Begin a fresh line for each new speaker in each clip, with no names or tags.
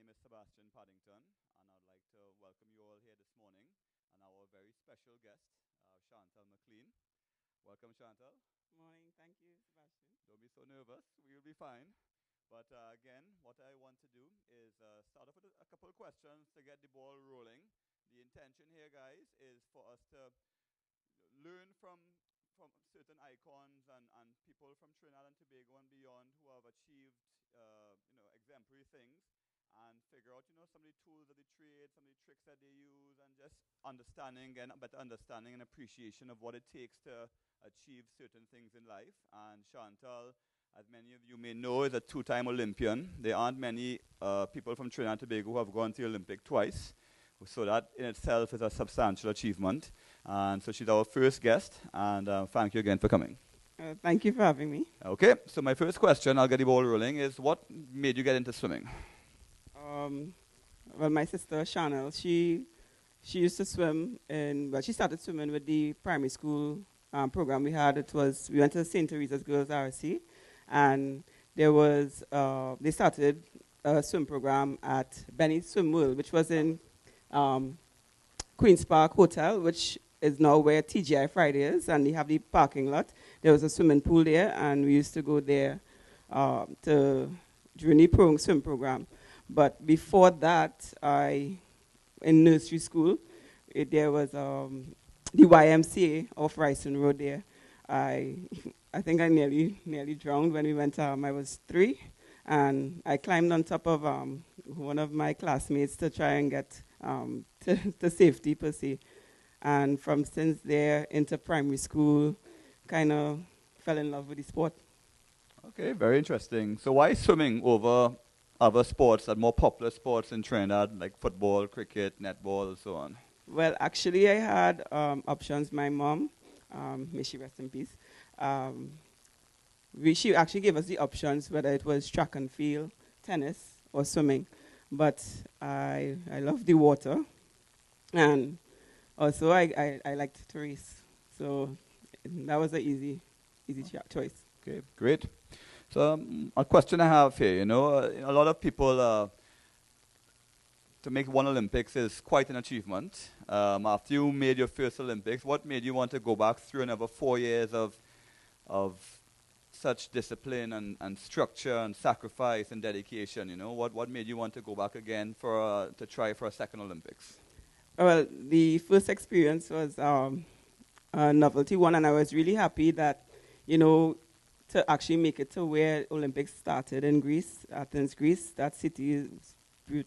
name is Sebastian Paddington, and I'd like to welcome you all here this morning and our very special guest, Chantal McLean. Welcome, Chantal.
Morning. Thank you, Sebastian.
Don't be so nervous. We'll be fine. But again, what I want to do is start off with a couple of questions to get the ball rolling. The intention here, guys, is for us to learn from certain icons and people from Trinidad and Tobago and beyond who have achieved exemplary things, and figure out some of the tools that they trade, some of the tricks that they use, and just understanding and a better understanding and appreciation of what it takes to achieve certain things in life. And Chantal, as many of you may know, is a two-time Olympian. There aren't many people from Trinidad and Tobago who have gone to the Olympic twice. So that in itself is a substantial achievement. And so she's our first guest, and thank you again for coming.
Thank you for having me.
Okay, so my first question, I'll get the ball rolling, is what made you get into swimming?
Well, my sister, Chanel, she used to swim, she started swimming with the primary school program we had. We went to St. Teresa's Girls RC, and they started a swim program at Benny's Swim World, which was in Queen's Park Hotel, which is now where TGI Friday is, and they have the parking lot. There was a swimming pool there, and we used to go there during the swim program. But before that, in nursery school, there was the YMCA off Ryson Road there. I think I nearly drowned when we went. I was 3, and I climbed on top of one of my classmates to try and get to safety per se. And from since there into primary school, kind of fell in love with the sport.
Okay, very interesting. So why swimming over other sports, more popular sports in Trinidad, like football, cricket, netball, and so on?
Well, actually, I had options. My mom, may she rest in peace, she actually gave us the options whether it was track and field, tennis, or swimming. But I love the water, and also I liked to race. So that was an easy choice.
Okay, great. So a question I have here, a lot of people, to make one Olympics is quite an achievement. After you made your first Olympics, what made you want to go back through another 4 years of such discipline and structure and sacrifice and dedication? What made you want to go back again to try for a second Olympics?
Well, the first experience was a novelty one, and I was really happy that, to actually make it to where Olympics started in Greece, Athens, Greece. That city is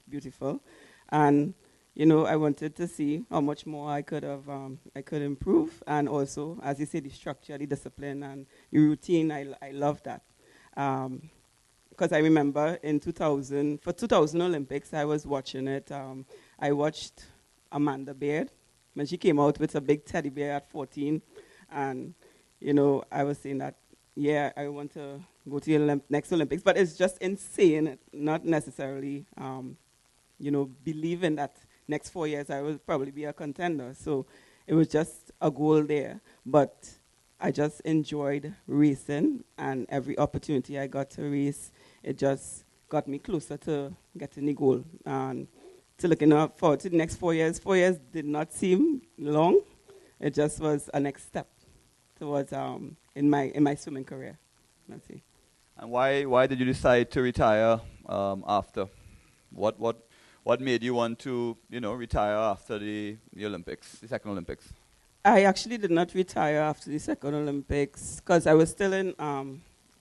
beautiful, and I wanted to see how much more I could improve, and also, as you say, the structure, the discipline, and the routine. I love that, because I remember for 2000 Olympics, I was watching it. I watched Amanda Baird when she came out with a big teddy bear at 14, and I was saying that, yeah, I want to go to the next Olympics, but it's just insane, not necessarily, believing that next 4 years I will probably be a contender. So it was just a goal there, but I just enjoyed racing, and every opportunity I got to race, it just got me closer to getting the goal. And to looking forward to the next 4 years. 4 years did not seem long. It just was a next step towards in my swimming career. Let's see.
And why did you decide to retire after? What made you want to retire after the Olympics, the second Olympics?
I actually did not retire after the second Olympics because I was still in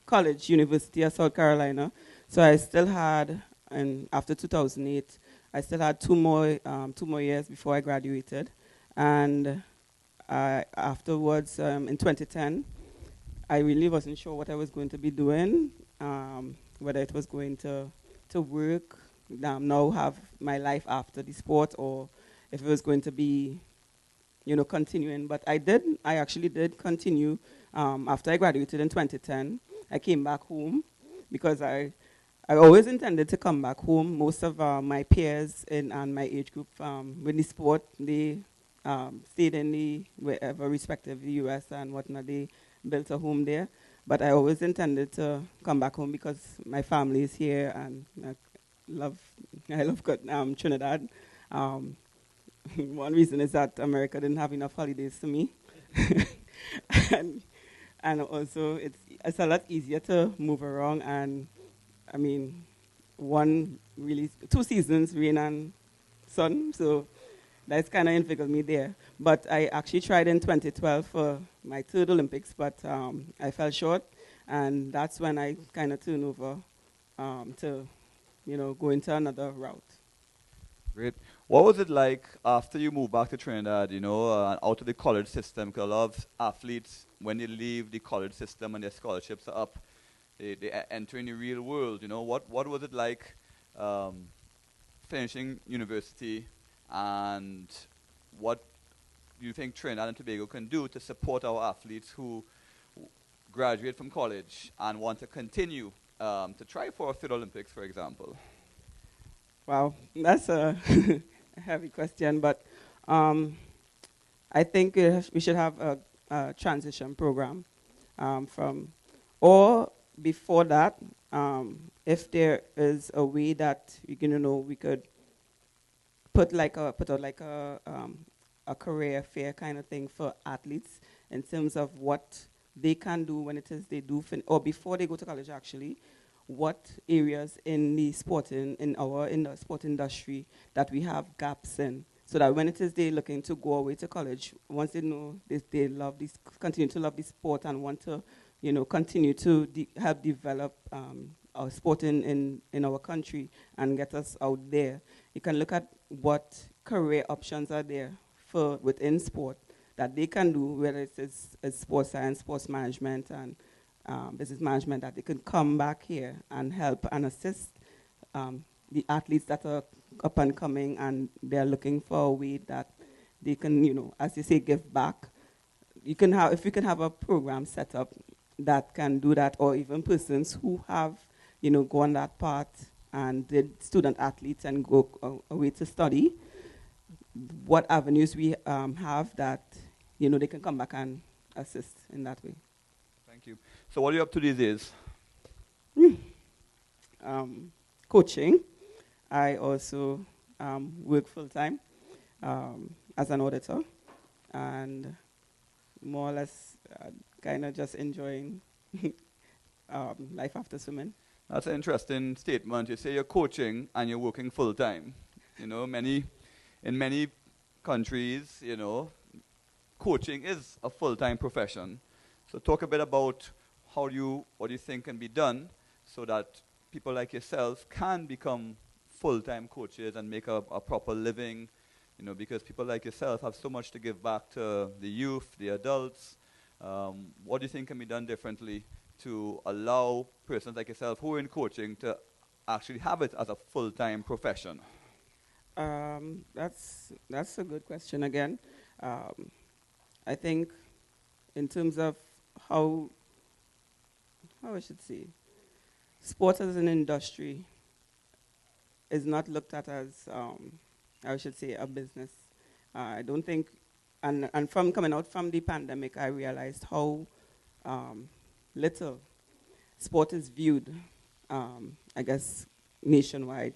college, University of South Carolina. So I still had, and after 2008. I still had two more years before I graduated, and afterwards, in 2010, I really wasn't sure what I was going to be doing, whether it was going to work, now have my life after the sport, or if it was going to be, continuing. But I actually did continue. After I graduated in 2010, I came back home because I always intended to come back home. Most of my peers and my age group with the sport, they stayed in wherever respective the U.S. and whatnot. They built a home there. But I always intended to come back home because my family is here, and love I love Trinidad. Um, one reason is that America didn't have enough holidays to me, and and also it's a lot easier to move around. And I mean, one really 2 seasons, rain and sun. So that's kind of influenced me there. But I actually tried in 2012 for my third Olympics, but I fell short, and that's when I kind of turned over to, go into another route.
Great. What was it like after you moved back to Trinidad, out of the college system? Because a lot of athletes, when they leave the college system and their scholarships are up, they enter in the real world. What was it like um, finishing university, and what do you think Trinidad and Tobago can do to support our athletes who graduate from college and want to continue to try for a third Olympics, for example?
Wow, that's a a heavy question, but um, I think we should have a transition program from, or before that, if there is a way that we could put out like a career fair kind of thing for athletes in terms of what they can do when it is they do or before they go to college actually, what areas in the in the sport industry that we have gaps in, so that when it is they looking to go away to college, once they know they love this, continue to love the sport and want to continue to help develop our sport in our country and get us out there, you can look at what career options are there for within sport that they can do, whether it's sports science, sports management, and business management, that they can come back here and help and assist the athletes that are up and coming, and they're looking for a way that they can, as you say, give back. If you can have a program set up that can do that, or even persons who have, go on that path and did student athletes and go away to study, what avenues we have that, they can come back and assist in that way.
Thank you. So what are you up to these days?
Coaching. I also work full-time as an auditor, and more or less kind of just enjoying life after swimming.
That's an interesting statement. You say you're coaching and you're working full time. In many countries, coaching is a full time profession. So talk a bit about what do you think can be done so that people like yourself can become full time coaches and make a proper living. Because people like yourself have so much to give back to the youth, the adults. What do you think can be done differently to allow persons like yourself who are in coaching to actually have it as a full-time profession?
That's a good question again. I think in terms of how I should say, sport as an industry is not looked at as I should say a business. I don't think, and from coming out from the pandemic, I realized how little sport is viewed, I guess, nationwide.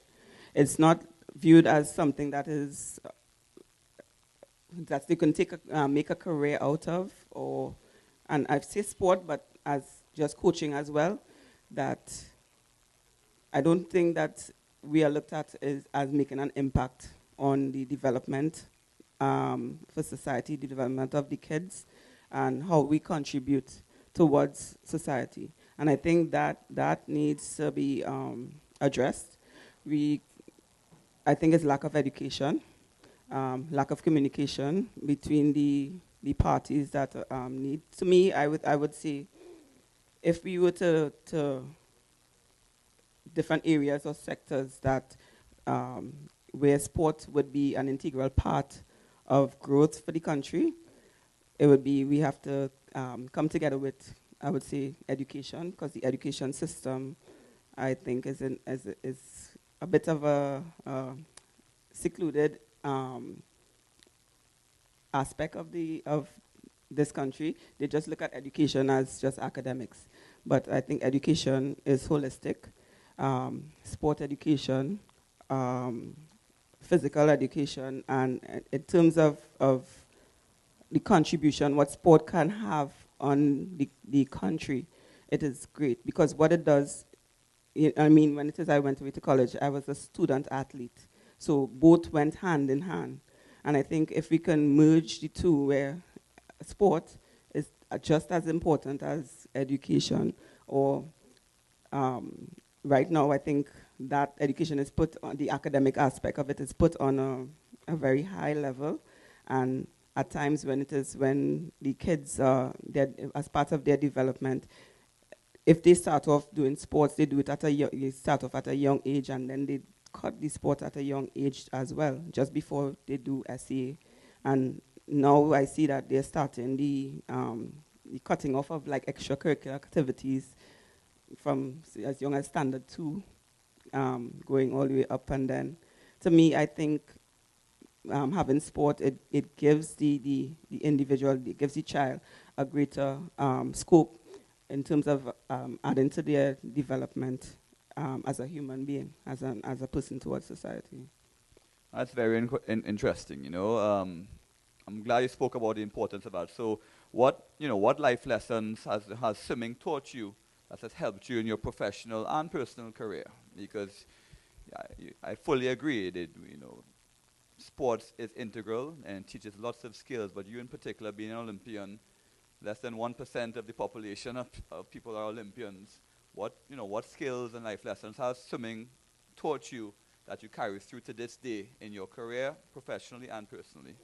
It's not viewed as something that they can make a career out of, and I've said sport, but as just coaching as well, that I don't think that we are looked at as making an impact on the development for society, the development of the kids, and how we contribute towards society. And I think that needs to be addressed. I think it's lack of education, lack of communication between the parties that need. To me, I would say, if we were to different areas or sectors that where sport would be an integral part of growth for the country, it would be we have to come together with, I would say, education, because the education system, I think, is a bit of a secluded aspect of this country. They just look at education as just academics, but I think education is holistic. sport education, um, physical education, and in terms of the contribution what sport can have on the country, it is great because what it does, I mean, when it is I went away to college, I was a student athlete. So both went hand in hand. And I think if we can merge the two where sport is just as important as education or right now I think that education is put on, the academic aspect of it is put on a very high level, and at times when the kids, as part of their development, if they start off doing sports, they do it they start off at a young age, and then they cut the sport at a young age as well, just before they do SA. And now I see that they're starting the cutting off of like extracurricular activities from as young as standard 2, going all the way up. And then, to me, I think having sport, it gives the individual, it gives the child a greater scope in terms of adding to their development as a human being, as a person towards society.
That's very interesting. I'm glad you spoke about the importance of that. So, what life lessons has swimming taught you that has helped you in your professional and personal career? Because I fully agree that sports is integral and teaches lots of skills. But you, in particular, being an Olympian, less than 1% of the population of people are Olympians. What skills and life lessons has swimming taught you that you carry through to this day in your career, professionally and personally?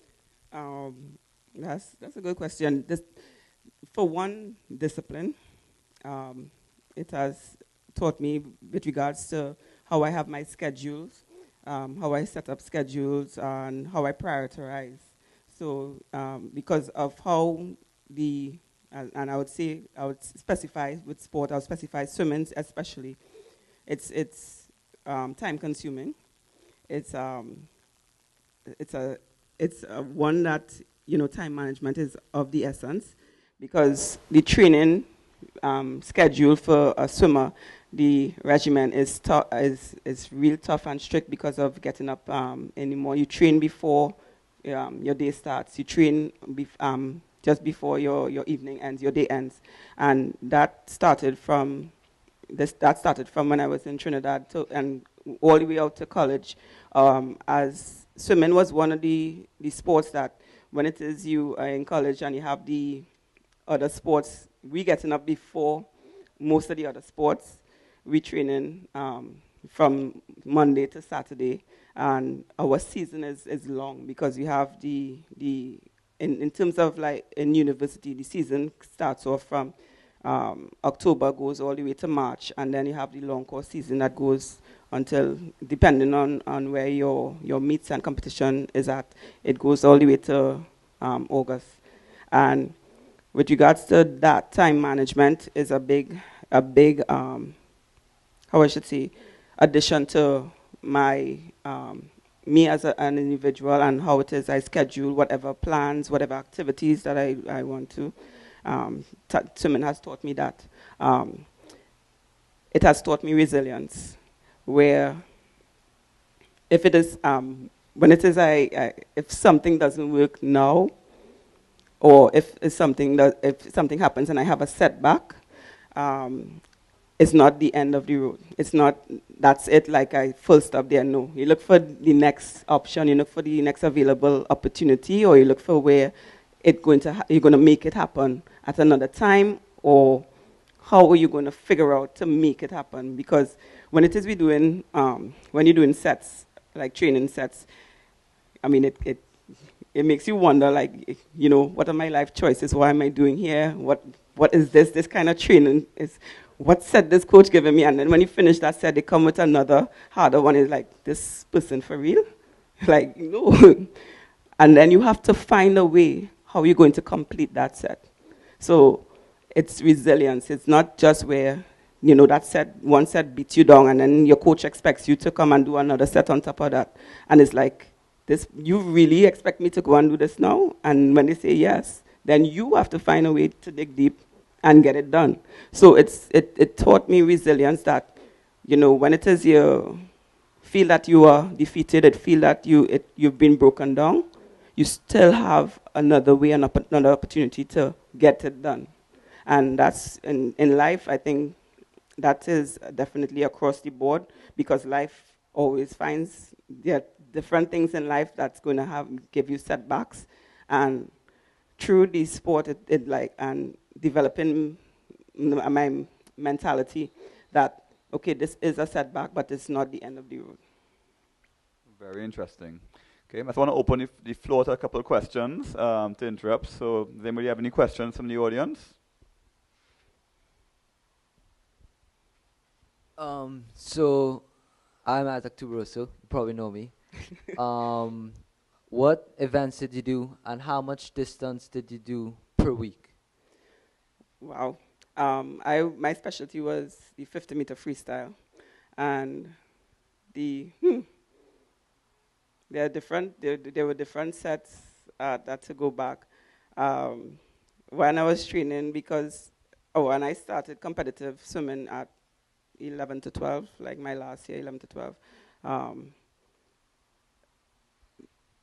That's a good question. For one, discipline. It has taught me with regards to how I have my schedules, how I set up schedules, and how I prioritize. So because of how and I would specify with sport, I would specify swimming especially. It's time consuming. It's one that time management is of the essence, because the training schedule for a swimmer, the regimen is real tough and strict because of getting up anymore. You train before your day starts. You train just before your evening ends, your day ends, and that started from when I was in Trinidad and all the way out to college. As swimming was one of the sports that when it is you are in college and you have the other sports, we getting up before most of the other sports. We training from Monday to Saturday, and our season is long because we have in terms of like in university, the season starts off from October, goes all the way to March, and then you have the long course season that goes until, depending on where your meets and competition is at, it goes all the way to August. And with regards to that, time management is a big how I should say, addition to my me as an individual, and how it is I schedule whatever plans, whatever activities that I want to. Swimming has taught me that. It has taught me resilience, where if it is when it is if something doesn't work now, or if something happens and I have a setback, it's not the end of the road. It's not, that's it, like I full stop there. No, you look for the next option, you look for the next available opportunity, or you look for where you're going to make it happen at another time, or how are you going to figure out to make it happen? Because when it is when you're doing sets, like training sets, I mean, it makes you wonder, like, what are my life choices? What am I doing here? What is this kind of training? What set this coach giving me? And then when you finish that set, they come with another harder one. It's like, this person for real? Like, no. And then you have to find a way how you're going to complete that set. So it's resilience. It's not just where, that one set beats you down, and then your coach expects you to come and do another set on top of that. And it's like, you really expect me to go and do this now? And when they say yes, then you have to find a way to dig deep and get it done. So it taught me resilience, that when it is you feel that you are defeated, and feel that you've been broken down, you still have another way and another opportunity to get it done. And that's in life, I think that is definitely across the board, because life always finds there are different things in life that's going to give you setbacks. And through the sport, it like, and developing my mentality that, okay, this is a setback, but it's not the end of the road.
Very interesting. Okay, I just want to open the floor to a couple of questions to interrupt. So, does anybody have any questions from the audience?
So I'm Atak Tuberoso. You probably know me. Um, what events did you do, and how much distance did you do per week?
Wow. My specialty was the 50-meter freestyle, and the there are different. There were different sets that to go back. Um, when I was training, and I started competitive swimming at 11 to 12, like my last year, 11 to 12. Um,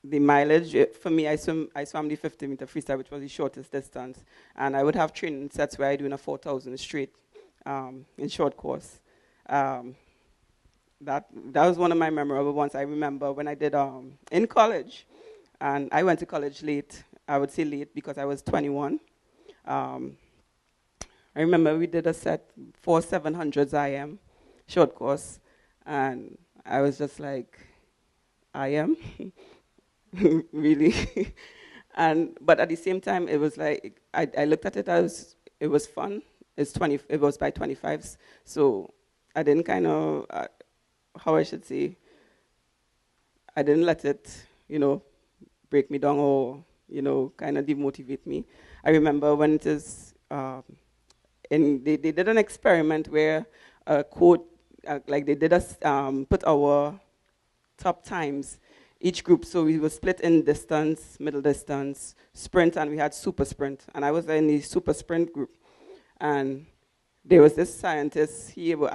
the mileage for me, I swam the 50-meter freestyle, which was the shortest distance, and I would have training sets where I do in a 4,000 straight in short course. Um, that was one of my memorable ones. I remember when I did in college, and I went to college late. I would say late because I was 21. Um, I remember we did a set for 700s IM, short course, and I was just like, IM, really. But at the same time, it was like I looked at it as it was fun. It was by 25s, so I didn't kind of how I should say, I didn't let it, break me down or, kind of demotivate me. I remember when it is, they did an experiment where a quote, like they did us put our top times, each group. So we were split in distance, middle distance, sprint, and we had super sprint. And I was in the super sprint group. And there was this scientist, he was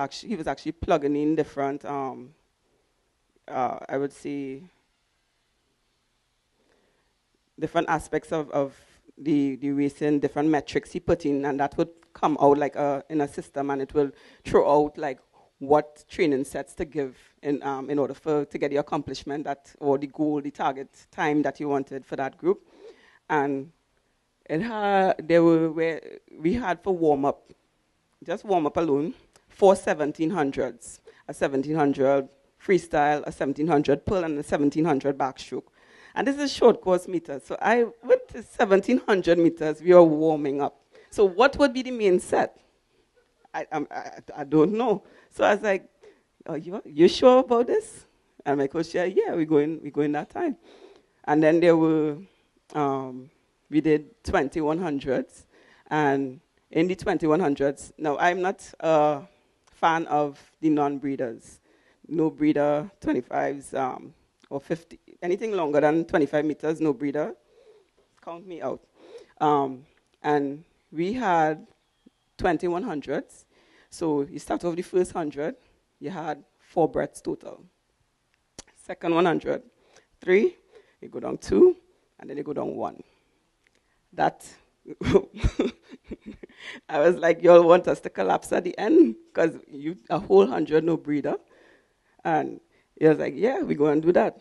actually plugging in different, I would say, different aspects of the racing, different metrics he put in, and that would come out like in a system, and it will throw out like what training sets to give in order to get the accomplishment that, or the goal, the target time that you wanted for that group. And we had for warm up, just warm up alone, 4 1700s, a 1700 freestyle, a 1700 pull, and a 1700 backstroke. And this is short course meters. So with the 1700 meters, we are warming up. So what would be the main set? I don't know. So I was like, oh, you sure about this? And my coach said, yeah, we're going that time. And then we did 2100s. And in the 2100s, now I'm not a fan of the non-breeders. No breeder, 25s or 50, anything longer than 25 meters, no breeder. Count me out. And we had 2100s. So you start off the first 100, you had 4 breaths total. Second 100, 3, you go down 2, and then you go down 1. That, I was like, y'all want us to collapse at the end? Because a whole 100, no breather. And he was like, yeah, we're going to do that.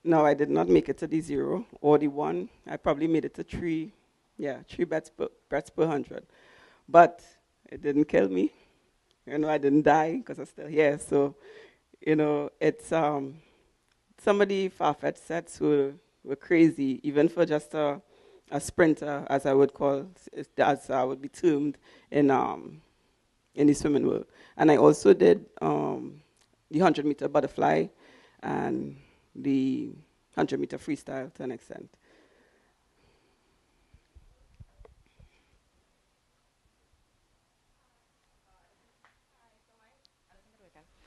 No, I did not make it to the 0 or the 1. I probably made it to 3, 3 breaths per 100. But it didn't kill me. I didn't die because I'm still here. So, it's some of the far-fetched sets were crazy, even for just a sprinter, as I would as I would be termed in the swimming world. And I also did the 100-meter butterfly and the 100-meter freestyle to an extent.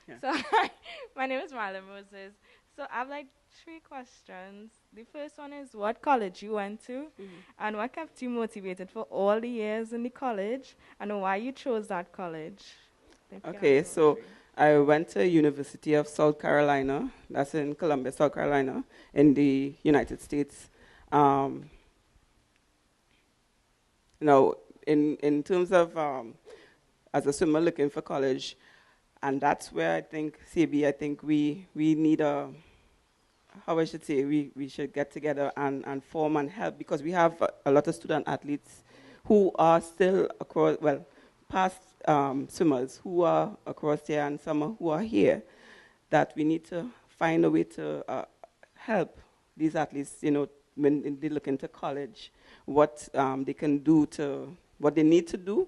Yeah. So my name is Marlon Moses. So I have like 3 questions. The first one is what college you went to, and what kept you motivated for all the years in the college, and why you chose that college.
Okay, so I went to University of South Carolina. That's in Columbia, South Carolina, in the United States. Um, now, in terms of as a swimmer looking for college, and that's where I think CB, I think we need how I should say, we should get together and form and help, because we have a lot of student athletes who are still across, well, past swimmers who are across there and some who are here, that we need to find a way to help these athletes, when they look into college, what they can do what they need to do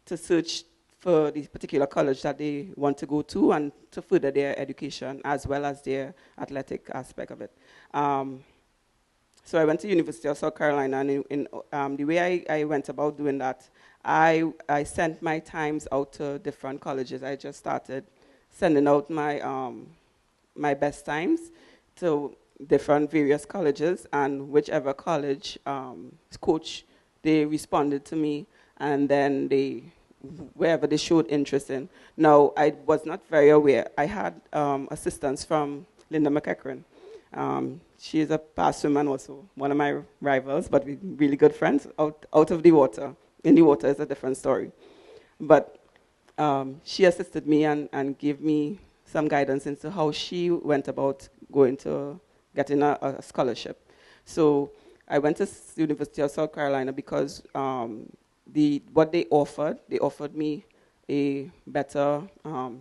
to search for the particular college that they want to go to and to further their education as well as their athletic aspect of it. So I went to University of South Carolina, and the way I went about doing that, I sent my times out to different colleges. I just started sending out my best times to different various colleges, and whichever college coach, they responded to me, and then wherever they showed interest in. Now, I was not very aware. I had assistance from Linda McEachran. She is a past swimmer and also one of my rivals, but we're really good friends out of the water. In the water is a different story. But she assisted me and gave me some guidance into how she went about going to getting a scholarship. So I went to University of South Carolina because what they offered me a better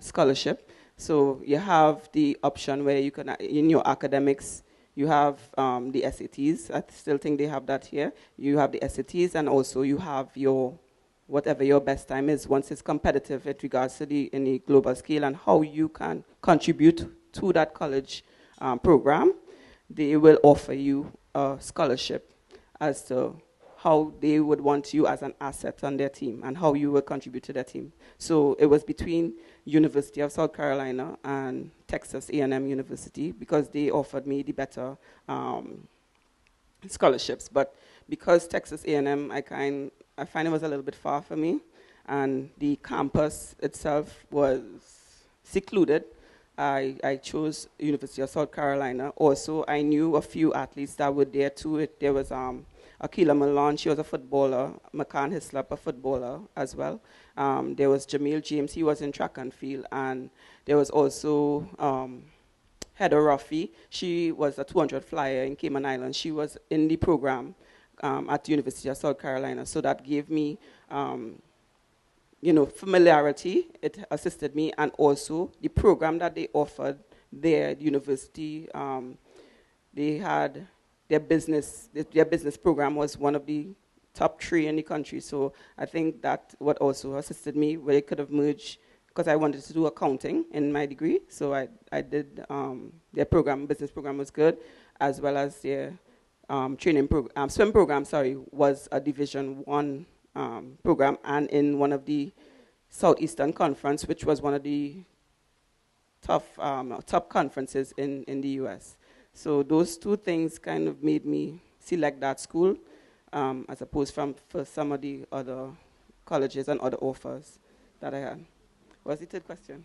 scholarship. So you have the option where you can, in your academics, you have the SATs. I still think they have that here. You have the SATs, and also you have whatever your best time is once it's competitive with regards to in the global scale and how you can contribute to that college program. They will offer you a scholarship as to how they would want you as an asset on their team and how you will contribute to their team. So it was between University of South Carolina and Texas A&M University because they offered me the better scholarships. But because Texas A&M, I find it was a little bit far for me, and the campus itself was secluded. I chose University of South Carolina. Also, I knew a few athletes that were there too. There was Akila Malone, she was a footballer. McCann Hislop, a footballer as well. There was Jamil James, he was in track and field. And there was also Heather Ruffy. She was a 200 flyer in Cayman Islands. She was in the program at the University of South Carolina. So that gave me, familiarity. It assisted me. And also the program that they offered there at the university, they had their business program was one of the top 3 in the country. So I think that what also assisted me, where they could have merged, because I wanted to do accounting in my degree. So I did their business program was good, as well as their swim program, was a Division 1 program, and in one of the Southeastern Conference, which was one of the top conferences in the U.S. So those 2 things kind of made me select that school, as opposed for some of the other colleges and other offers that I had. What's the third question?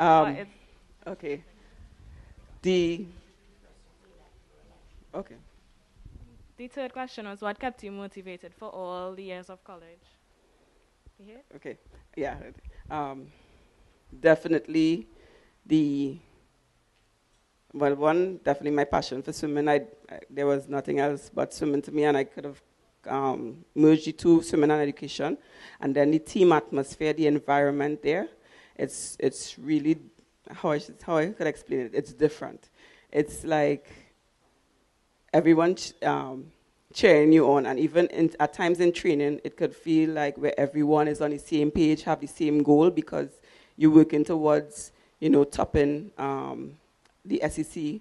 Okay. Okay.
The third question was, what kept you motivated for all the years of college? You hear?
Okay. Yeah. Definitely definitely my passion for swimming. There was nothing else but swimming to me, and I could have merged the 2, swimming and education. And then the team atmosphere, the environment there, it's really, how I could explain it, it's different. It's like everyone cheering you on, and even at times in training, it could feel like where everyone is on the same page, have the same goal, because you're working towards, topping the SEC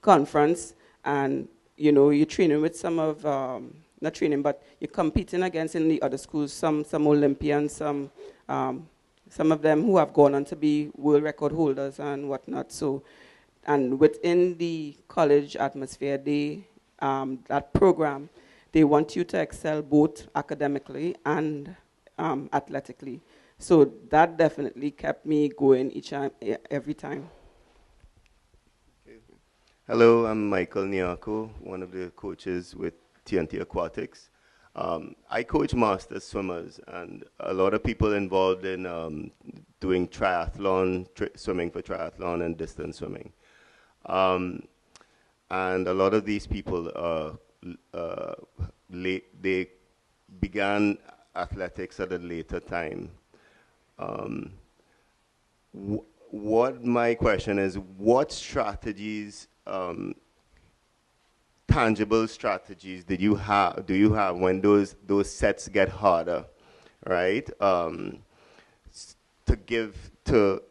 conference, and, you're training with some of, not training, but you're competing against in the other schools, some Olympians, some of them who have gone on to be world record holders and whatnot. So, and within the college atmosphere, that program, they want you to excel both academically and athletically. So that definitely kept me going every time.
Hello, I'm Michael Nyako, one of the coaches with T&T Aquatics. I coach master swimmers, and a lot of people involved in doing triathlon, swimming for triathlon and distance swimming. Um, and a lot of these people, they began athletics at a later time. Um, what my question is, what strategies, tangible strategies do you have when those sets get harder, right? To give to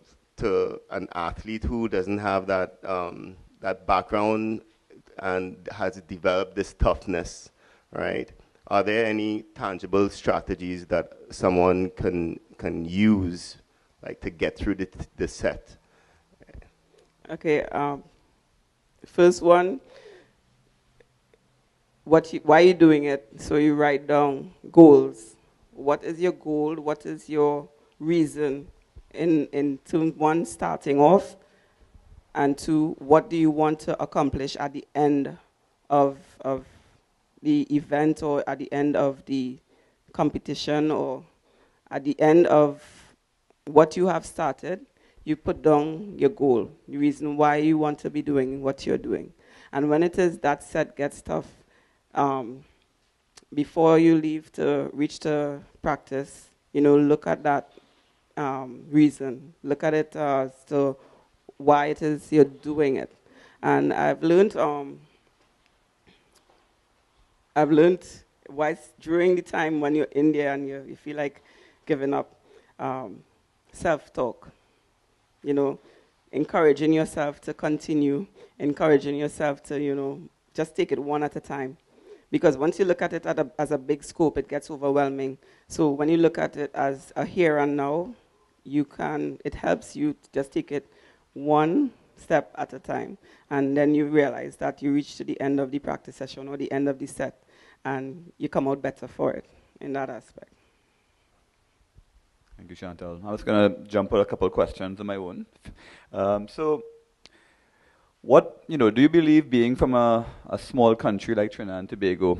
an athlete who doesn't have that background and has developed this toughness, right? Are there any tangible strategies that someone can use, like to get through the set?
Okay, first one, why are you doing it? So you write down goals. What is your goal? What is your reason in term one, starting off, and two, what do you want to accomplish at the end of the event, or at the end of the competition, or at the end of what you have started? You put down your goal, the reason why you want to be doing what you're doing. And when it is that set gets tough, um, before you leave to reach to practice, look at that reason. Look at it as to why it is you're doing it. And I've learned during the time when you're in there and you feel like giving up, self-talk, encouraging yourself to continue, encouraging yourself to, just take it one at a time. Because once you look at it as a big scope, it gets overwhelming. So when you look at it as a here and now, it helps you to just take it one step at a time. And then you realize that you reach to the end of the practice session or the end of the set, and you come out better for it in that aspect.
Thank you, Chantal. I was going to jump with a couple of questions of my own. So, what, do you believe being from a small country like Trinidad and Tobago,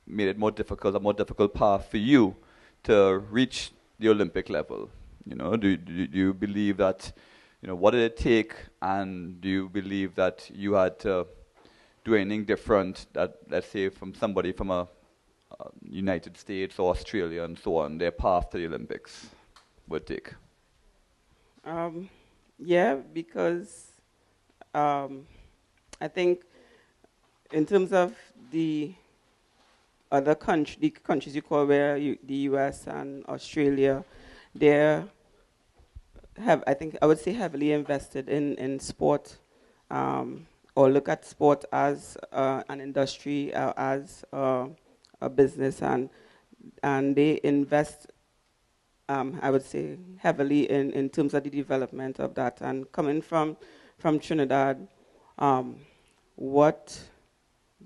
made it more difficult path for you to reach the Olympic level? Do you believe that, what did it take, and do you believe that you had to do anything different that, let's say, from somebody from a United States or Australia and so on, their path to the Olympics would take?
Yeah, because I think in terms of the other countries you call the US and Australia, I think I would say heavily invested in sport, or look at sport as an industry, as a business, and they invest, I would say, heavily in terms of the development of that. And coming from Trinidad, what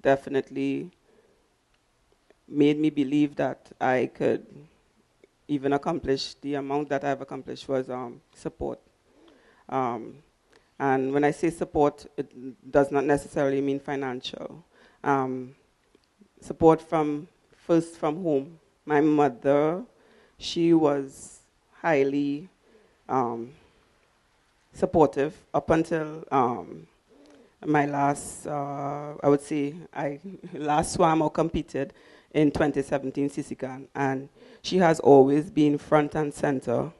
definitely made me believe that I could even accomplish the amount that I've accomplished was support. And when I say support, it does not necessarily mean financial. Support first from home. My mother, she was highly supportive up until my last, I would say, I last swam or competed in 2017 Sisikan, and she has always been front and center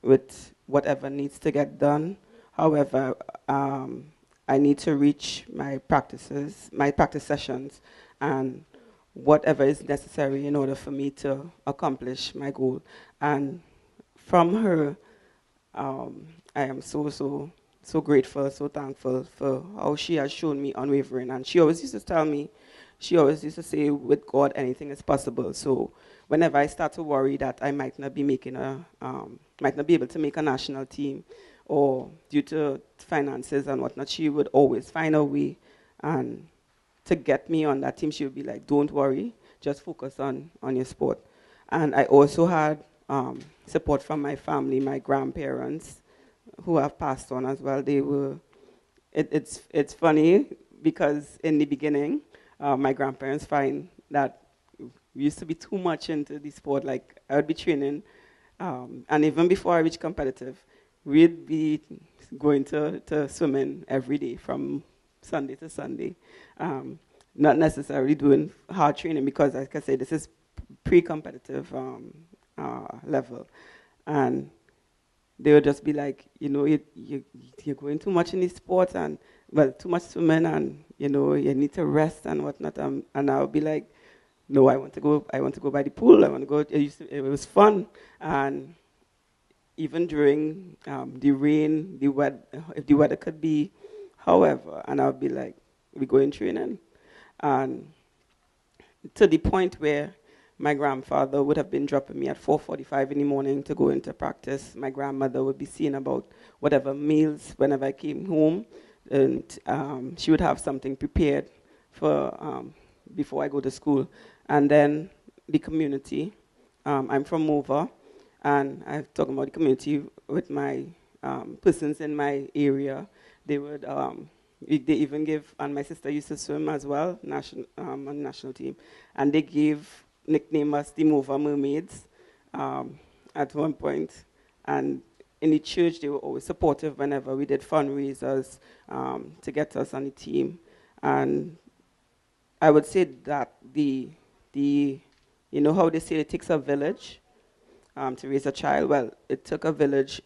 with whatever needs to get done. However, I need to reach my practice sessions, and whatever is necessary in order for me to accomplish my goal. And from her, I am so grateful, so thankful for how she has shown me unwavering. And she always used to tell me, she always used to say, with God, anything is possible. So whenever I start to worry that I might not be might not be able to make a national team, or due to finances and whatnot, she would always find a way and to get me on that team. She would be like, don't worry, just focus on your sport. And I also had support from my family, my grandparents, who have passed on as well. They were. It's funny because in the beginning, my grandparents find that we used to be too much into the sport. Like I would be training, and even before I reached competitive, we'd be going to swimming every day from Sunday to Sunday. Not necessarily doing hard training because, like I say, this is pre-competitive level, and they would just be like, you're going too much in this sport and, well, too much swimming and, you need to rest and whatnot. And I would be like, no, I want to go by the pool. I want to go. It was fun. And even during the rain, if the weather could be, however, and I would be like, we go in training. And to the point where my grandfather would have been dropping me at 4:45 in the morning to go into practice. My grandmother would be seeing about whatever meals whenever I came home, and she would have something prepared for before I go to school. And then the community. I'm from Mova, and I'm talking about the community with my persons in my area. They would. They even give, and my sister used to swim as well, on the national team, and they nickname us the Mova Mermaids at one point. And in the church, they were always supportive whenever we did fundraisers to get us on the team. And I would say that how they say it takes a village to raise a child. Well, it took a village,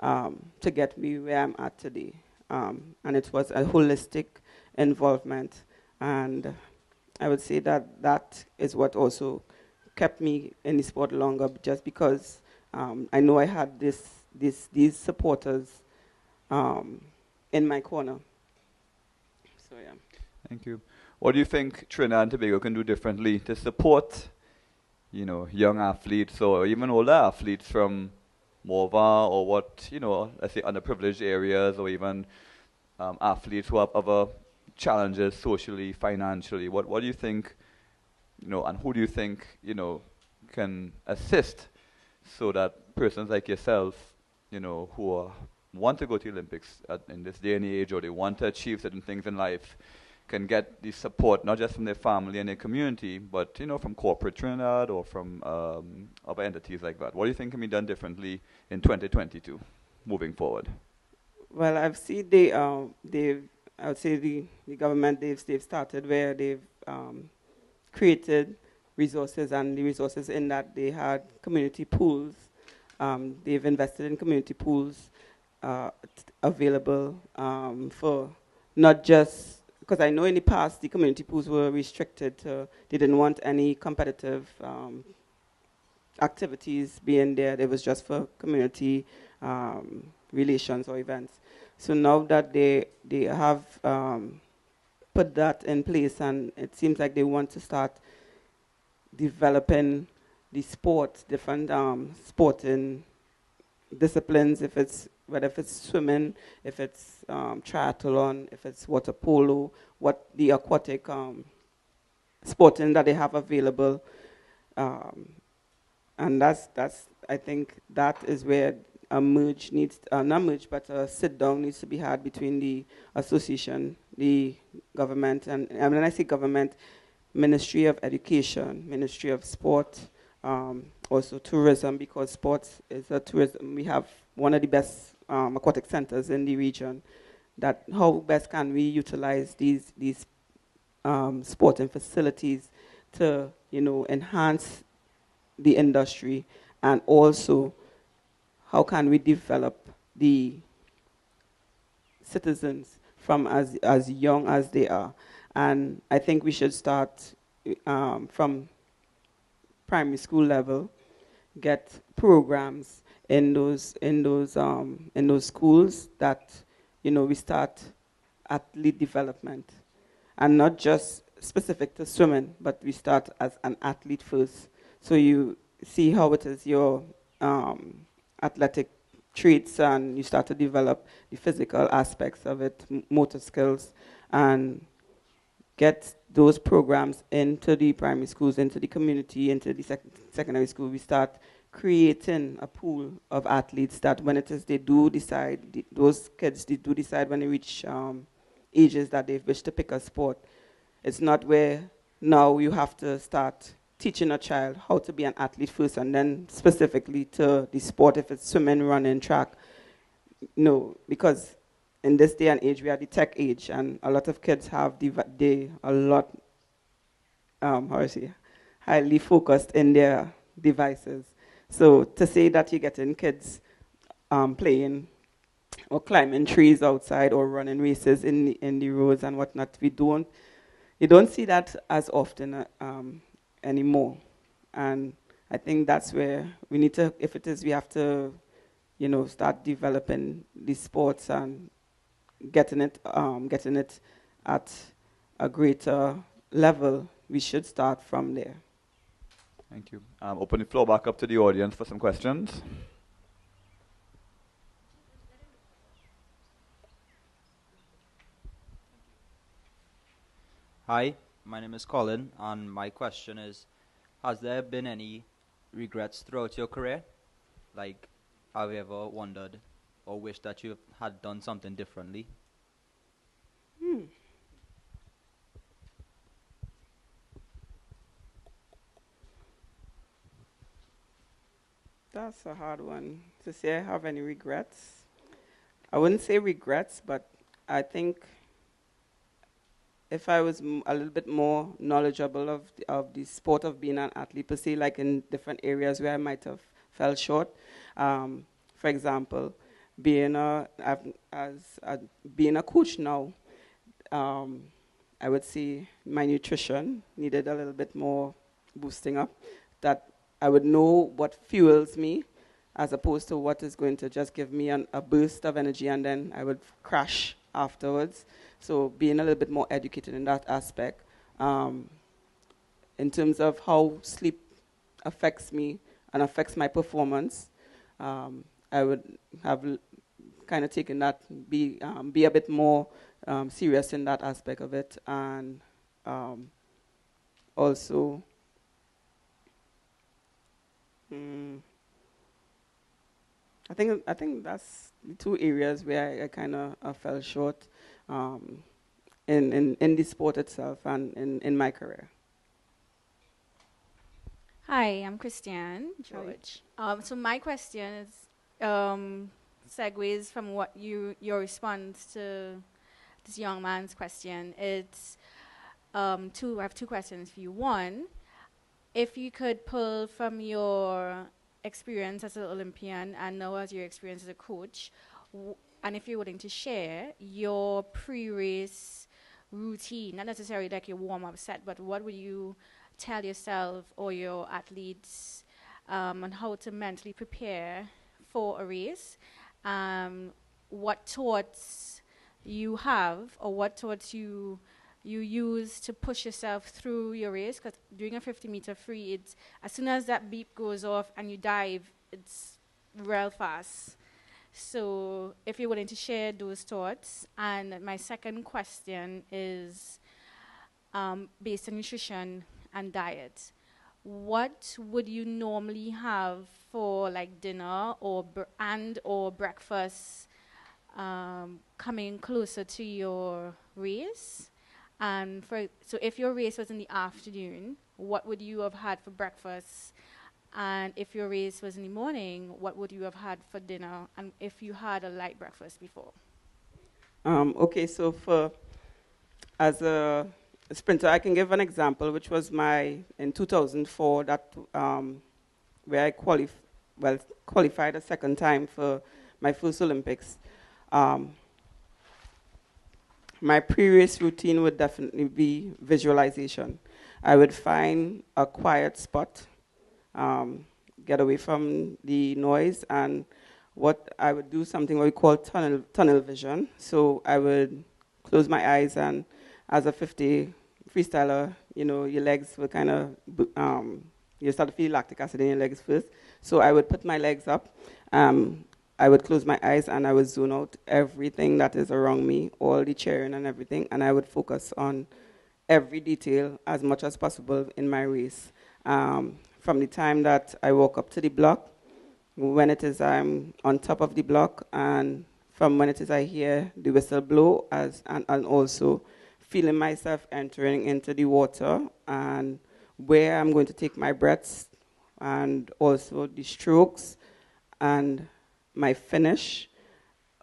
to get me where I'm at today. And it was a holistic involvement. And I would say that is what also kept me in the sport longer, just because I know I had these supporters in my corner. So yeah.
Thank you. What do you think Trinidad and Tobago can do differently to support, young athletes or even older athletes from MOVA, or what, let's say underprivileged areas, or even athletes who have other challenges socially, financially? What do you think, and who do you think, can assist so that persons like yourself, who want to go to the Olympics in this day and age, or they want to achieve certain things in life, can get the support, not just from their family and their community, but, from corporate Trinidad or from other entities like that? What do you think can be done differently in 2022, moving forward?
Well, I've seen I would say the government, they've started where they've created resources, and the resources in that they had community pools. They've invested in community pools available for not just, because I know in the past the community pools were restricted to, they didn't want any competitive activities being there. It was just for community relations or events. So now that they have put that in place, and it seems like they want to start developing the sport, different sporting disciplines, whether it's swimming, if it's triathlon, if it's water polo, what the aquatic sporting that they have available. And that's I think that is where a merge needs, not merge, but a sit down needs to be had between the association, the government, and when I say government, Ministry of Education, Ministry of Sport, also tourism, because sports is a tourism. We have one of the best aquatic centers in the region. That how best can we utilize these sporting facilities to enhance the industry, and also how can we develop the citizens from as young as they are. And I think we should start from primary school level, get programs in those schools that we start athlete development, and not just specific to swimming, but we start as an athlete first. So you see how it is your athletic traits, and you start to develop the physical aspects of it, motor skills, and get those programs into the primary schools, into the community, into the secondary school. We start creating a pool of athletes that when it is they do decide, those kids they do decide when they reach ages that they wish to pick a sport. It's not where now you have to start teaching a child how to be an athlete first and then specifically to the sport, if it's swimming, running, track. No, because in this day and age, we are the tech age, and a lot of kids have highly focused in their devices. So to say that you're getting kids playing or climbing trees outside or running races in the roads and whatnot, you don't see that as often anymore. And I think that's where we need to, if it is, we have to, start developing these sports and getting it at a greater level. We should start from there.
Thank you. Open the floor back up to the audience for some questions.
Hi, my name is Colin, and my question is, has there been any regrets throughout your career? Like, have you ever wondered or wished that you had done something differently?
That's a hard one to say I have any regrets. I wouldn't say regrets, but I think if I was a little bit more knowledgeable of the sport of being an athlete per se, like in different areas where I might have fell short. For example, being a coach now, I would say my nutrition needed a little bit more boosting up. That I would know what fuels me, as opposed to what is going to just give me a burst of energy and then I would crash afterwards. So being a little bit more educated in that aspect, in terms of how sleep affects me and affects my performance, I would have kind of taken that, be a bit more serious in that aspect of it, and also. I think that's the two areas where I kind of fell short in the sport itself and in my career.
Hi, I'm Christiane George. So my question is segues from what your response to this young man's question. It's I have two questions for you. One, if you could pull from your experience as an Olympian and now as your experience as a coach, and if you're willing to share your pre-race routine, not necessarily like your warm-up set, but what would you tell yourself or your athletes on how to mentally prepare for a race, what thoughts you have or what thoughts you use to push yourself through your race, because doing a 50-meter free, it's as soon as that beep goes off and you dive, it's real fast. So if you're willing to share those thoughts. And my second question is based on nutrition and diet. What would you normally have for like dinner or breakfast coming closer to your race? And so if your race was in the afternoon, what would you have had for breakfast? And if your race was in the morning, what would you have had for dinner? And if you had a light breakfast before?
Okay, so as a sprinter, I can give an example, which was in 2004, that where I qualified a second time for my first Olympics. My pre-race routine would definitely be visualization. I would find a quiet spot, get away from the noise, and what I would do something what we call tunnel vision. So I would close my eyes, and as a 50 freestyler, your legs will kind of, you start to feel lactic acid in your legs first. So I would put my legs up. I would close my eyes and I would zone out everything that is around me, all the cheering and everything, and I would focus on every detail as much as possible in my race. From the time that I walk up to the block, when it is I'm on top of the block, and from when it is I hear the whistle blow, and also feeling myself entering into the water, and where I'm going to take my breaths, and also the strokes and my finish,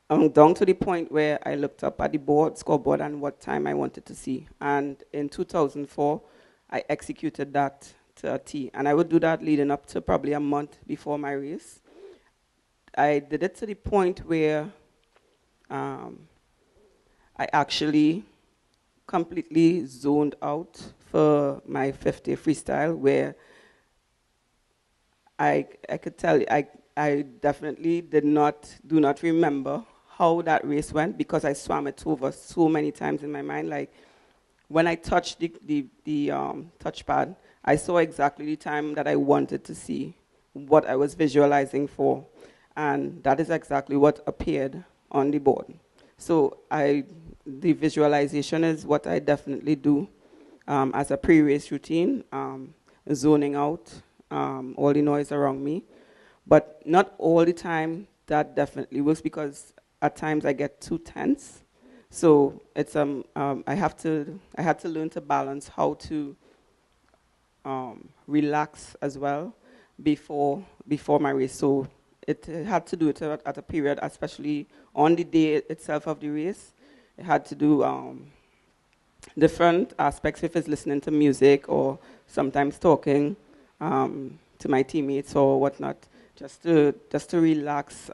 down to the point where I looked up at the scoreboard, and what time I wanted to see. And in 2004, I executed that to a T. And I would do that leading up to probably a month before my race. I did it to the point where I actually completely zoned out for my 50 freestyle, where I could tell you, I definitely do not remember how that race went, because I swam it over so many times in my mind. Like, when I touched the touchpad, I saw exactly the time that I wanted to see, what I was visualizing for, and that is exactly what appeared on the board. So the visualization is what I definitely do as a pre-race routine, zoning out all the noise around me. But not all the time that definitely works, because at times I get too tense. So it's I had to learn to balance how to relax as well before my race. So it had to do it at a period, especially on the day itself of the race. It had to do different aspects, if it's listening to music or sometimes talking to my teammates or whatnot, just to relax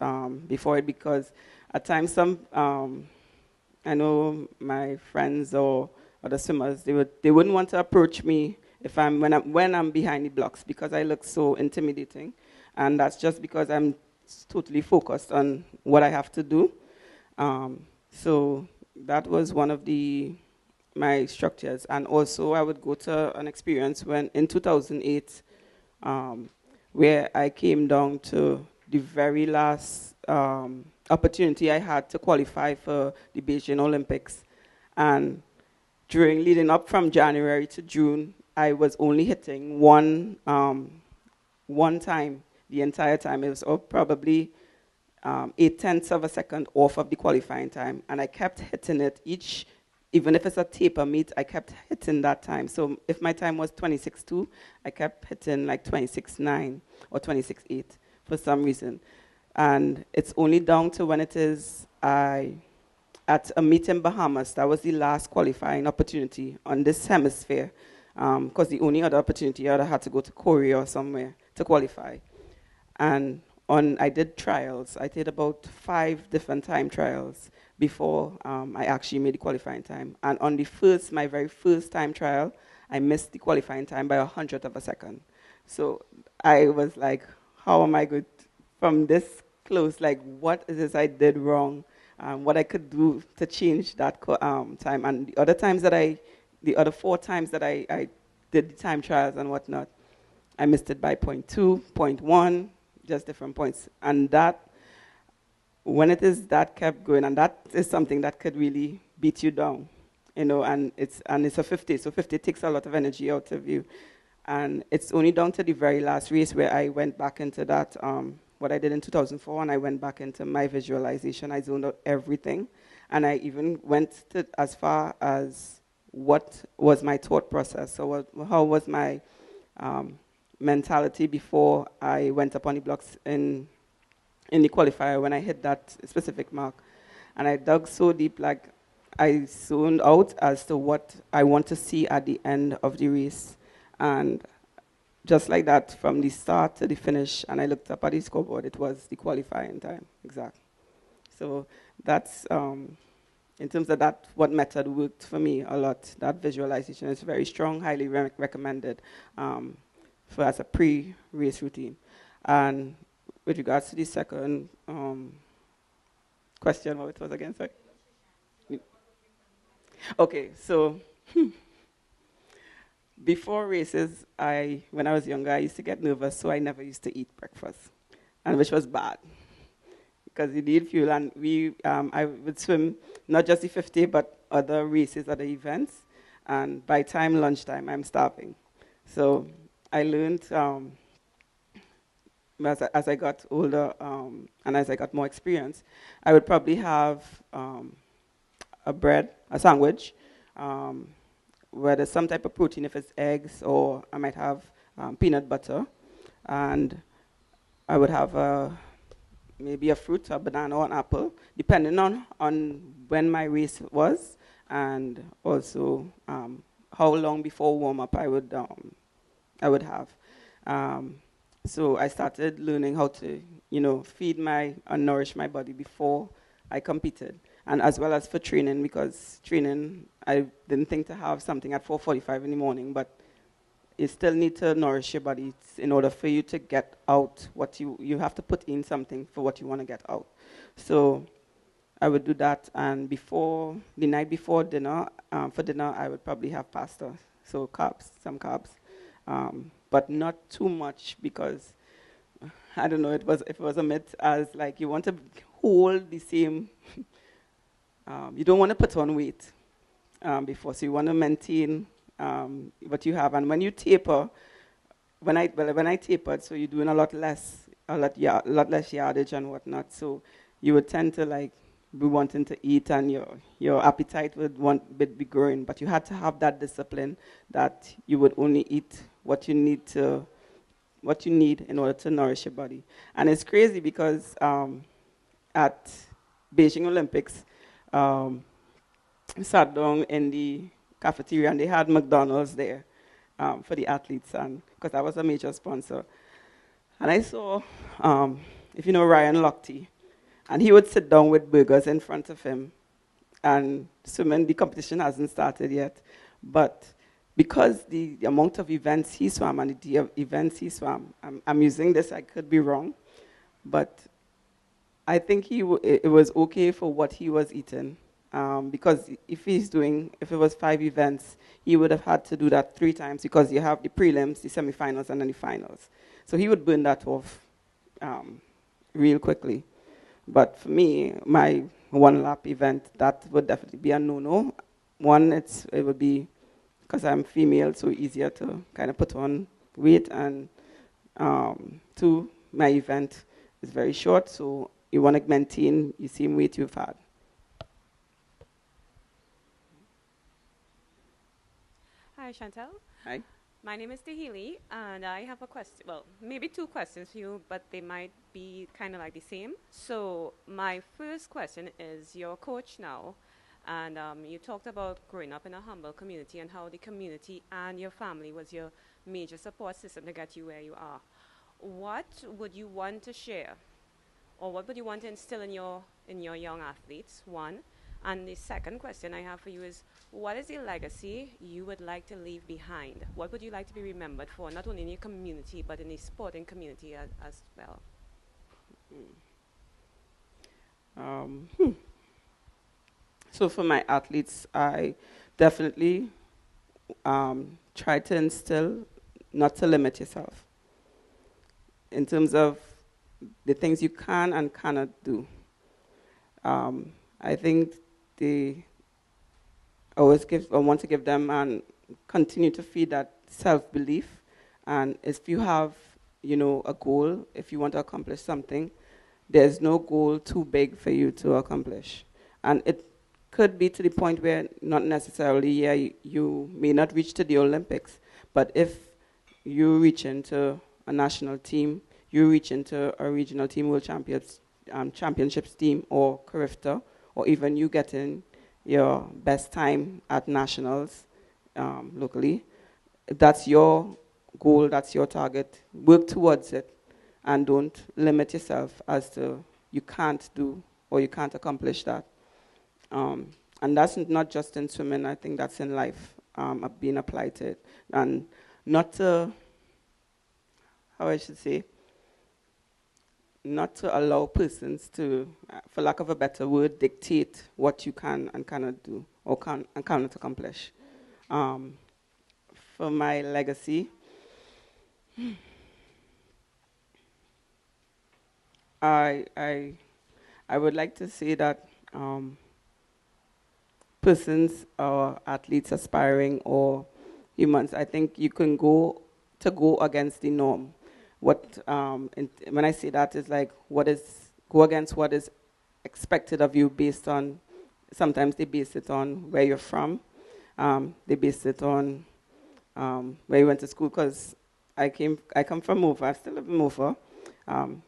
before it, because at times I know my friends or other swimmers, they wouldn't want to approach me when I'm behind the blocks, because I look so intimidating, and that's just because I'm totally focused on what I have to do. So that was one of my structures. And also I would go to an experience in 2008, where I came down to the very last opportunity I had to qualify for the Beijing Olympics. And leading up from January to June, I was only hitting one time the entire time. It was probably 8/10 of a second off of the qualifying time, and I kept hitting it even if it's a taper meet, I kept hitting that time. So if my time was 26.2, I kept hitting like 26.9 or 26.8 for some reason. And it's only down to when it is at a meet in Bahamas. That was the last qualifying opportunity on this hemisphere, because the only other opportunity I had to go to Korea or somewhere to qualify. And I did trials. I did about 5 different time trials before I actually made the qualifying time. And on my very first time trial, I missed the qualifying time by 100th of a second. So I was like, how am I good from this close? Like, what is this I did wrong? What I could do to change that time. And the other 4 times that I did the time trials and whatnot, I missed it by 0.2, 0.1, just different points. And that, when it is that kept going, and that is something that could really beat you down, and it's a 50, so 50 takes a lot of energy out of you. And it's only down to the very last race where I went back into that, what I did in 2004, and I went back into my visualization. I zoned out everything, and I even went as far as what was my thought process. So how was my mentality before I went up on the blocks in the qualifier when I hit that specific mark. And I dug so deep, like I zoned out as to what I want to see at the end of the race. And just like that, from the start to the finish, and I looked up at the scoreboard, it was the qualifying time, exactly. So that's, in terms of that, what method worked for me a lot. That visualization is very strong, highly recommended as a pre-race routine. And with regards to the second question, what it was again, sorry? Okay, so before races, when I was younger, I used to get nervous, so I never used to eat breakfast, and which was bad, because you need fuel. And I would swim not just the 50, but other races, other events, and by time lunchtime, I'm starving. So I learned as I got older and as I got more experience, I would probably have a sandwich, um, where there's some type of protein, if it's eggs, or I might have peanut butter, and I would have maybe a fruit, a banana or an apple, depending on when my race was, and also how long before warm up I would have. Um, so I started learning how to, feed my and nourish my body before I competed, and as well as for training, because training I didn't think to have something at 4:45 in the morning, but you still need to nourish your body in order for you to get out what you have to put in something for what you want to get out. So I would do that, and the night before dinner, for dinner I would probably have pasta, so some carbs, but not too much because I don't know. It was a myth as like you want to hold the same. You don't want to put on weight before, so you want to maintain what you have. And when you taper, when I tapered, so you're doing a lot less yardage and whatnot. So you would tend to like be wanting to eat, and your appetite would be growing. But you had to have that discipline that you would only eat what you need in order to nourish your body. And it's crazy because at Beijing Olympics, sat down in the cafeteria and they had McDonald's there for the athletes, and because I was a major sponsor. And I saw, if you know Ryan Lochte, and he would sit down with burgers in front of him. And swimming, the competition hasn't started yet, but because the amount of events he swam and the events he swam, I'm using this, I could be wrong, but I think it was okay for what he was eating, because if it was 5 events, he would have had to do that 3 times because you have the prelims, the semifinals, and then the finals. So he would burn that off real quickly. But for me, my 1 lap event, that would definitely be a no-no. One, it would be because I'm female, so easier to kind of put on weight, and 2, my event is very short, so you want to maintain the same weight you've had.
Hi, Chantel.
Right?
My name is Dehili, and I have a question. Well, maybe 2 questions for you, but they might be kind of like the same. So, my first question is your coach now, and you talked about growing up in a humble community and how the community and your family was your major support system to get you where you are. What would you want to share, or what would you want to instill in your young athletes? One. And the second question I have for you is, what is the legacy you would like to leave behind? What would you like to be remembered for, not only in your community, but in the sporting community as well?
So for my athletes, I definitely try to instill not to limit yourself in terms of the things you can and cannot do. I think I want to give them and continue to feed that self-belief. And if you have, a goal, if you want to accomplish something, there's no goal too big for you to accomplish. And it could be to the point where not necessarily, you may not reach to the Olympics, but if you reach into a national team, you reach into a regional team, world championships team, or CARIFTA, or even you getting your best time at nationals locally, if that's your goal, that's your target, work towards it, and don't limit yourself as to you can't do or you can't accomplish that. And that's not just in swimming, I think that's in life, being applied to it. And not to, how I should say, not to allow persons to, for lack of a better word, dictate what you can and cannot do or can and cannot accomplish. For my legacy, I would like to say that persons or athletes aspiring or humans, I think you can go against the norm. When I say that is like go against what is expected of you based on, sometimes they base it on where you're from, they base it on where you went to school, because I come from Mova, I still live in Mova.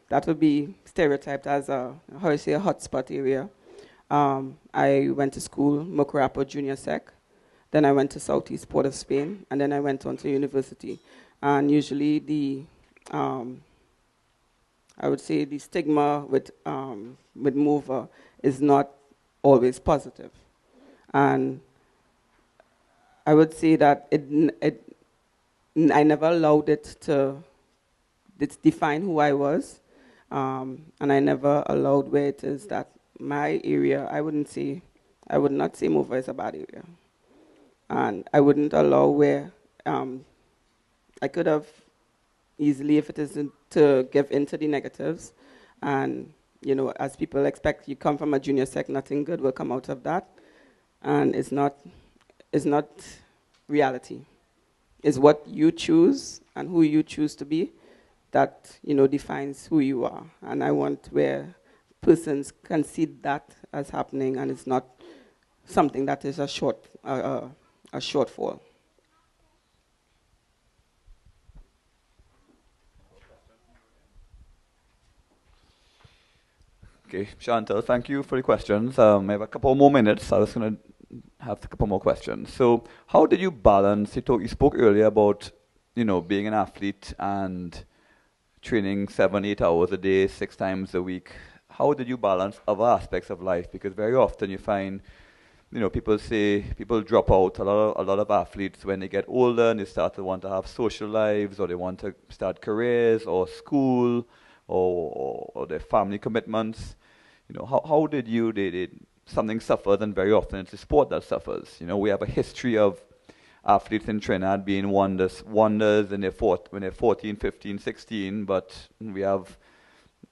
That would be stereotyped as a hotspot area. I went to school, Mocorapo Junior Sec. Then I went to Southeast Port of Spain, and then I went on to university. And usually I would say the stigma with Mova is not always positive. And I would say that I never allowed it to define who I was. And I never allowed where it is that my area, I would not say Mova is a bad area. And I wouldn't allow where I could have easily, if it isn't to give into the negatives. And, as people expect, you come from a junior sec, nothing good will come out of that. And it's not reality. It's what you choose and who you choose to be that, defines who you are. And I want where persons can see that as happening, and it's not something that is a shortfall.
Okay, Chantal, thank you for the questions. I have a couple more minutes. I was going to have a couple more questions. So, how did you balance? You spoke earlier about, being an athlete and training 7-8 hours a day, 6 times a week. How did you balance other aspects of life? Because very often you find, people drop out. A lot of athletes, when they get older and they start to want to have social lives, or they want to start careers or school or their family commitments. How did you? Something suffers, and very often it's the sport that suffers. We have a history of athletes in Trinidad being wonders when they're 14, 15, 16, but we have,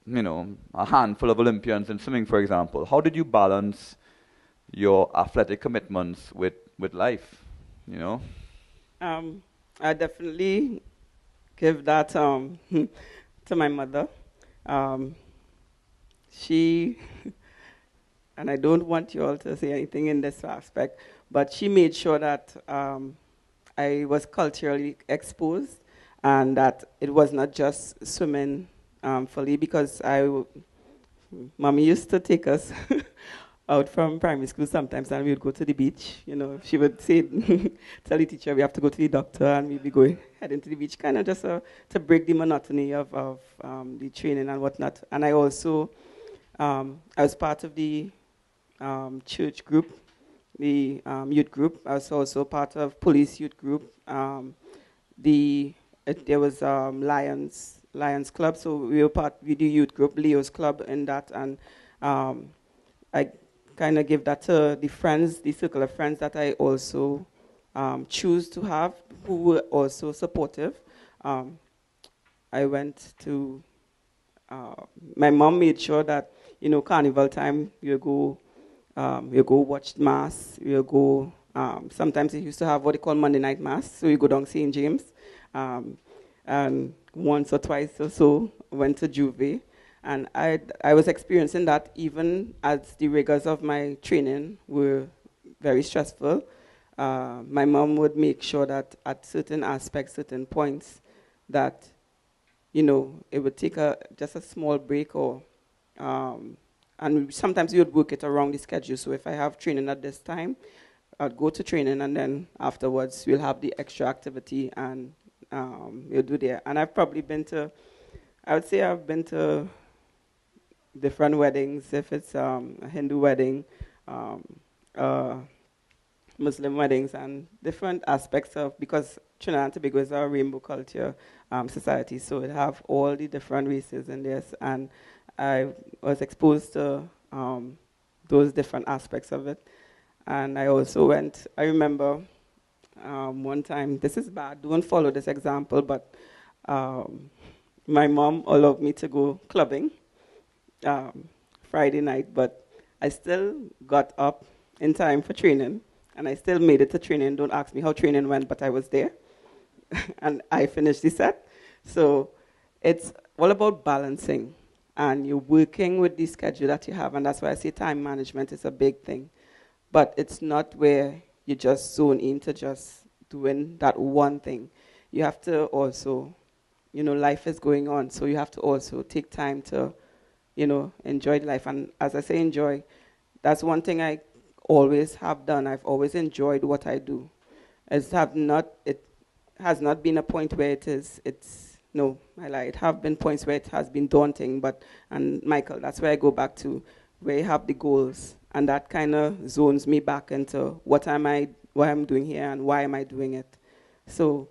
a handful of Olympians in swimming, for example. How did you balance your athletic commitments with life,
I definitely give that to my mother. She, and I don't want you all to say anything in this aspect, but she made sure that I was culturally exposed, and that it was not just swimming fully, because Mommy used to take us out from primary school sometimes, and we would go to the beach. She would say, tell the teacher we have to go to the doctor, and we'd be heading to the beach, kind of just to break the monotony of the training and whatnot. And I also, I was part of the church group, the youth group. I was also part of police youth group. There was Lions Club, so we were part with the youth group, Leo's Club, in that, and I kind of give that to the circle of friends that I also choose to have, who were also supportive. I went to, my mom made sure that, carnival time, you go watch mass, you go, sometimes they used to have what they call Monday night mass, so you go down St. James, and once or twice or so, went to Juve. And I was experiencing that even as the rigors of my training were very stressful. My mom would make sure that at certain aspects, certain points, that, it would take just a small break, or and sometimes we would work it around the schedule. So if I have training at this time, I'd go to training, and then afterwards we'll have the extra activity, and we'll do there. And I've probably I've been to different weddings, if it's a Hindu wedding, Muslim weddings, and different aspects because Trinidad and Tobago is a rainbow culture society, so it have all the different races in this, and I was exposed to those different aspects of it. And I also I remember one time, this is bad, don't follow this example, but my mom allowed me to go clubbing Friday night, but I still got up in time for training, and I still made it to training. Don't ask me how training went, but I was there, and I finished the set. So it's all about balancing, and you're working with the schedule that you have, and that's why I say time management is a big thing. But it's not where you just zone into just doing that one thing. You have to also, life is going on, so you have to also take time to, enjoy life. And as I say, enjoy, that's one thing I always have done. I've always enjoyed what I do. It has not been a point where no, I lie. It have been points where it has been daunting, and Michael, that's where I go back to, where you have the goals, and that kind of zones me back into what I'm doing here and why am I doing it. So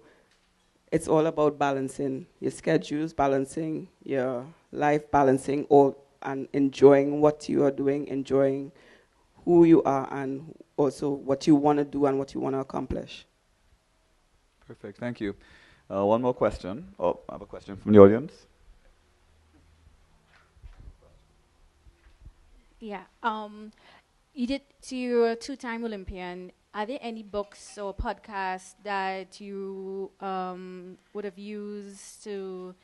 it's all about balancing your schedules, balancing your life, balancing all, and enjoying what you are doing, enjoying who you are, and also what you want to do and what you want to accomplish.
Perfect, thank you. One more question. Oh, I have a question from the audience.
Yeah. You're a two-time Olympian. Are there any books or podcasts that you would have used to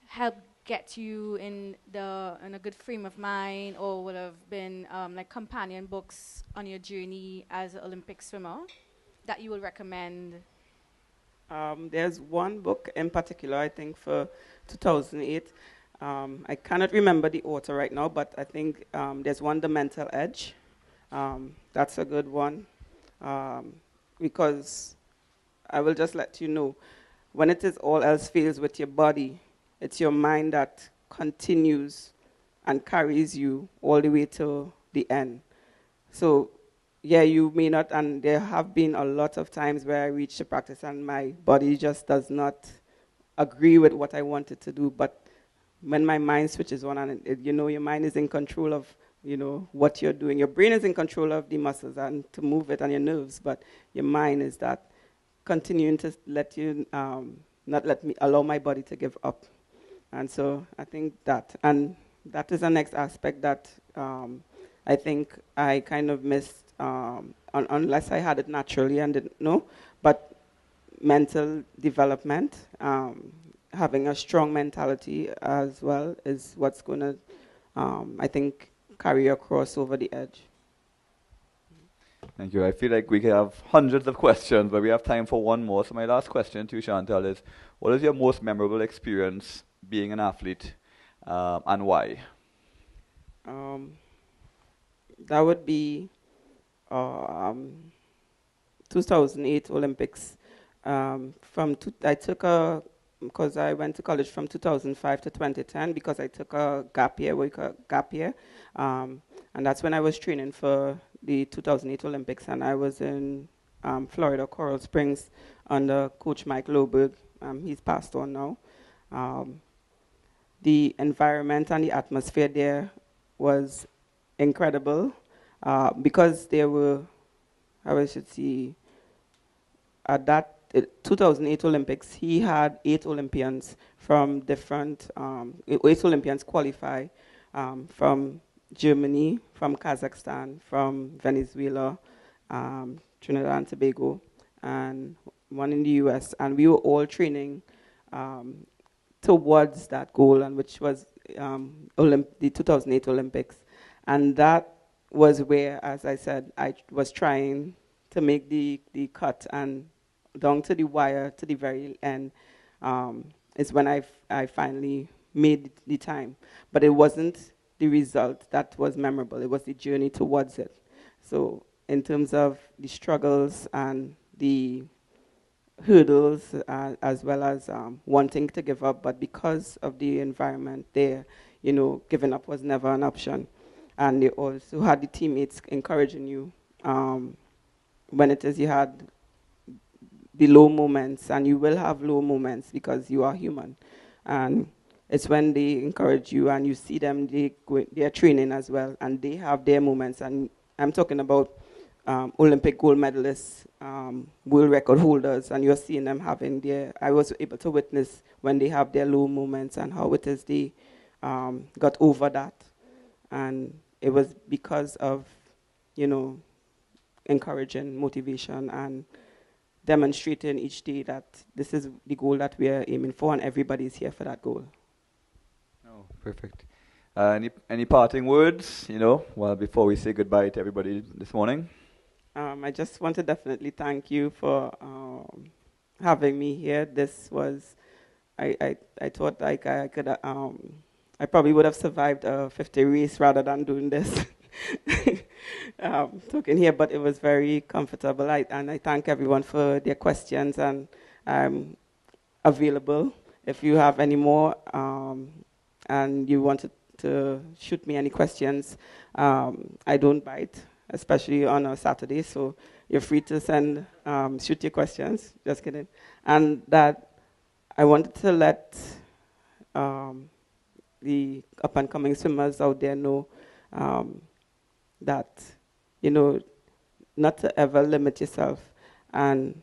help get you in a good frame of mind, or would have been like companion books on your journey as an Olympic swimmer that you would recommend?
There's one book in particular, I think, for 2008. I cannot remember the author right now, but I think there's one, The Mental Edge. That's a good one, because I will just let you know, when it is all else fails with your body, it's your mind that continues and carries you all the way to the end. So, yeah, you may not, and there have been a lot of times where I reach the practice and my body just does not agree with what I wanted to do. But when my mind switches on, and your mind is in control of, what you're doing. Your brain is in control of the muscles and to move it, and your nerves, but your mind is that continuing to let you, not let me allow my body to give up. And so I think that is the next aspect that I think I kind of missed, unless I had it naturally and didn't know. But mental development, having a strong mentality as well, is what's going to, I think, carry you across over the edge.
Thank you. I feel like we could have hundreds of questions, but we have time for one more. So my last question to you, Chantal, is what is your most memorable experience being an athlete, and why?
That would be um, 2008 Olympics. Because I went to college from 2005 to 2010, because I took a gap year, and that's when I was training for the 2008 Olympics, and I was in Florida, Coral Springs, under Coach Mike Loberg. He's passed on now. The environment and the atmosphere there was incredible, because there were, I should see, at that 2008 Olympics, he had 8 Olympians from different, 8 Olympians qualify from Germany, from Kazakhstan, from Venezuela, Trinidad and Tobago, and one in the US. And we were all training towards that goal, and which was the 2008 Olympics. And that was where, as I said, I was trying to make the cut, and down to the wire, to the very end, is when I finally made the time. But it wasn't the result that was memorable. It was the journey towards it. So in terms of the struggles and the hurdles, as well as wanting to give up, but because of the environment there, giving up was never an option. And they also had the teammates encouraging you, when it is you had the low moments, and you will have low moments because you are human. And it's when they encourage you and you see them, they're training as well, and they have their moments. And I'm talking about Olympic gold medalists, world record holders, and you're seeing them I was able to witness when they have their low moments and how it is they got over that. And it was because of, encouraging motivation and demonstrating each day that this is the goal that we are aiming for, and everybody is here for that goal.
Oh, perfect. Any parting words, well, before we say goodbye to everybody this morning?
I just want to definitely thank you for having me here. This was, I thought like I could, I probably would have survived a 50 race rather than doing this. Talking here, but it was very comfortable. And I thank everyone for their questions, and I'm available if you have any more and you want to shoot me any questions. I don't bite, especially on a Saturday, so you're free to shoot your questions. Just kidding. And that I wanted to let the up-and-coming swimmers out there know that, not to ever limit yourself and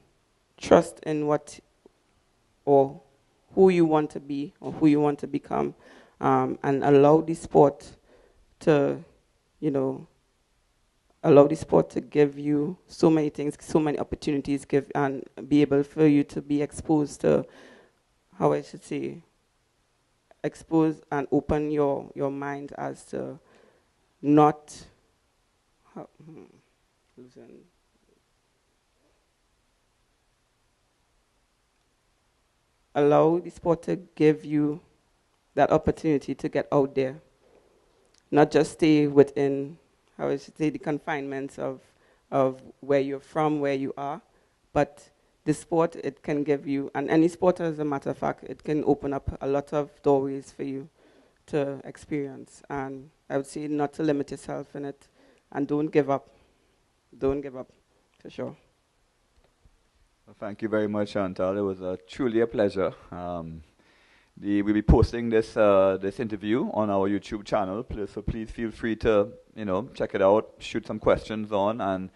trust in what or who you want to be or who you want to become, and allow the sport to, give you so many things, so many opportunities, and be able for you to be exposed to, how I should say, expose and open your mind as to not allow the sport to give you that opportunity to get out there, not just stay within, how I should say, the confinements of where you're from, where you are, but the sport, it can give you, and any sport as a matter of fact, it can open up a lot of doorways for you to experience. And I would say not to limit yourself in it, and don't give up. Don't give up, for sure.
Well, thank you very much, Chantal. It was truly a pleasure. We'll be posting this interview on our YouTube channel, so please feel free to check it out, shoot some questions on, and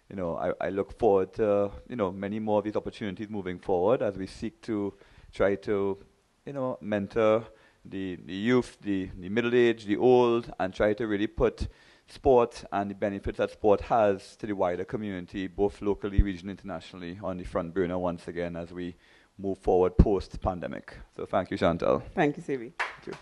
I look forward to many more of these opportunities moving forward as we seek to try to mentor the youth, the middle-aged, the old, and try to really put sport and the benefits that sport has to the wider community, both locally, regionally, internationally, on the front burner once again as we move forward post-pandemic. So thank you, Chantal.
Thank you, Sevi.
Thank you.